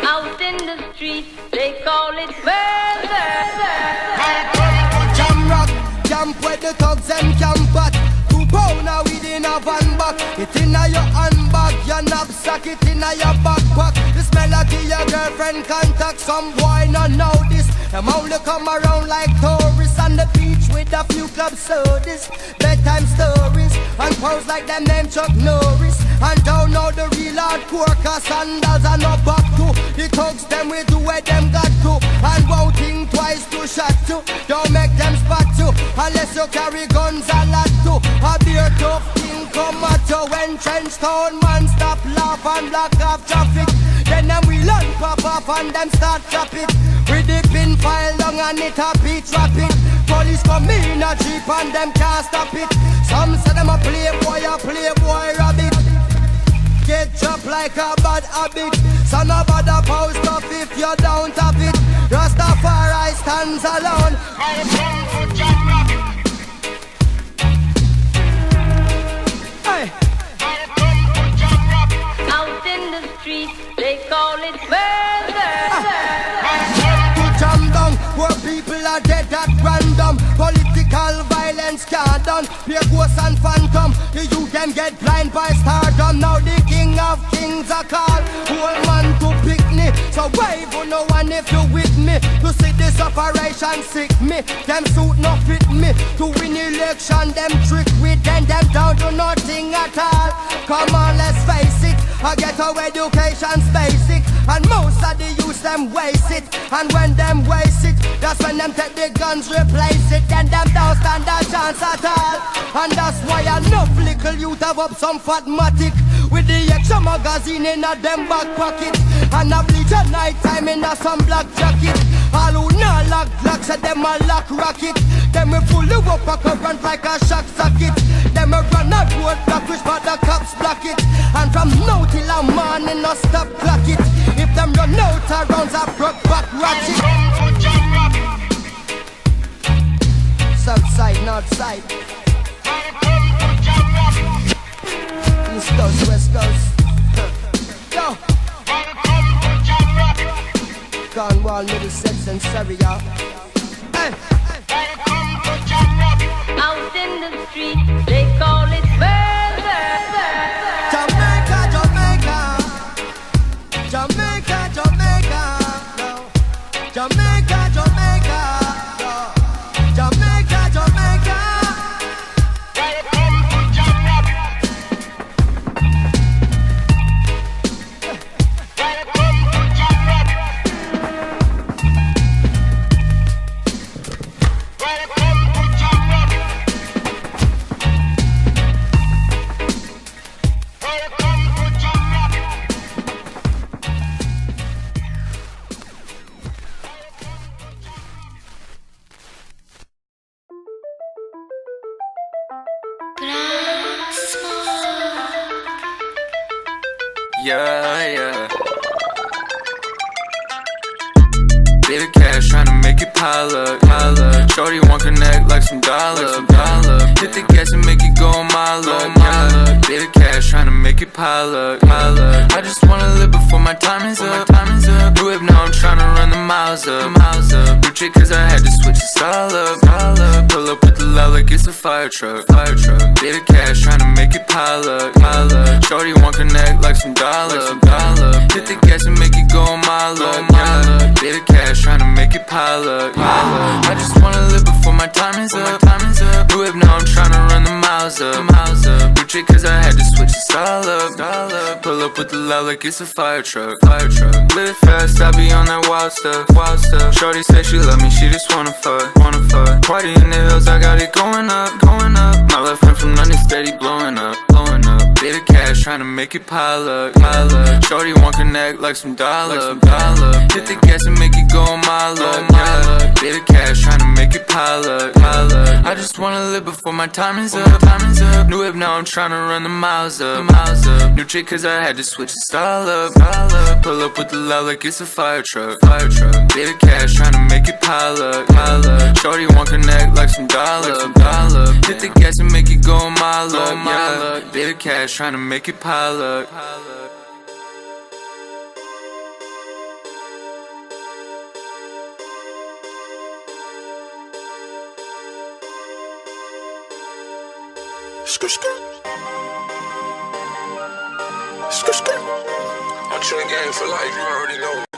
Out in the street, they call it murder. Jam rock, camp where the thugs and camp at. 2 pounder within a van back. It inna your handbag, your knapsack, it inna your backpack. The smell of your girlfriend contact. Some boy not know this. Them only come around like tourists on the beach with a few club sodas, bedtime stories, and pose like them name Chuck Norris. And don't know the real hardcore, cause sandals are no back to. The thugs them we do where them got to, and won't think twice to shot to. Don't make them spot you, unless you carry guns a lot to. A beer tough thing come at you when trench town man stop laugh and block off traffic. Then them we learn pop off and them start chop it. With the pin file down and it a beat rapid. Police come in a jeep and them can't stop it. Some say them a playboy rabbit. Get chopped like a bad habit. So no bother post up if you don't have it. Rastafari stands alone. Hey. Out in the street, they call it murder. To jam down, where people are dead at random. Political violence can't done. Pure ghosts and phantom. The youth them get blind by stardom. Now the king of kings are called. Whole man to picnic. So wave on no one if you with me. To see this operation sick me. Them suit no fit me. To win election them trick with them down to nothing at all. Come on, let's face it. I get our education's basic. And most of the youth them waste it. And when them waste it, that's when them take the guns replace it. Then them don't stand a chance at all. And that's why enough little youth have up some fatmatic. With the extra magazine in a them back pocket. And a bleach at night time in a some black jacket. All who not lock blocks at them a lock rocket. Them we pull you up a current like a shock socket. Them we run a road block which but the cops block it. And from now till a morning no stop clock it. If them run out of rounds a broke back ratchet. South side, north side, East coast, west coast. Yo, Cornwall, Middlesex and Surrey, y'all. Hey. Out in the street, they call it murder. Jamaica, Jamaica, Jamaica, Jamaica, no. Jamaica, Jamaica, no. Jamaica, Jamaica. Yeah. Bit of cash tryna make it pile up. Shorty want connect like some dollars. Hit the gas and make it go a mile up. Yeah. Bit of cash tryna make it pile up. I just wanna live before my time is up. New whip now I'm tryna run the miles up. New chick cause I had to switch the style up. Pull up with the loud like it's a fire truck. Bit of cash tryna make it pile up. Shorty want connect like some dollars. Hit the gas and make it go a mile up. Yeah. Bit of cash tryna make it pile up. I just wanna live before my time is up. New whip now I'm tryna run the miles up. New chick cause I had to switch the style up. Pull up with the loud like it's a fire truck. Live fast, I be on that wild stuff. Shorty say she love me, she just wanna fuck. Party in the hills, I got it going up. My left hand from London steady blowing up. Bit of cash tryna make it pile up. Shorty want connect like some dollars. Hit the gas and make it go a mile up. Yeah. Bit of cash tryna make it pile up. I just wanna live before my time is up. New whip now I'm tryna run the miles up. New chick cause I had to switch the style up. Pull up with the loud like it's a fire truck. Bit of cash tryna make it pile up. Shorty want connect like some dollars. Hit the gas and make it go a mile up. Yeah. Bit of cash tryna make it pile up. I'm chilling gang for life, you already know.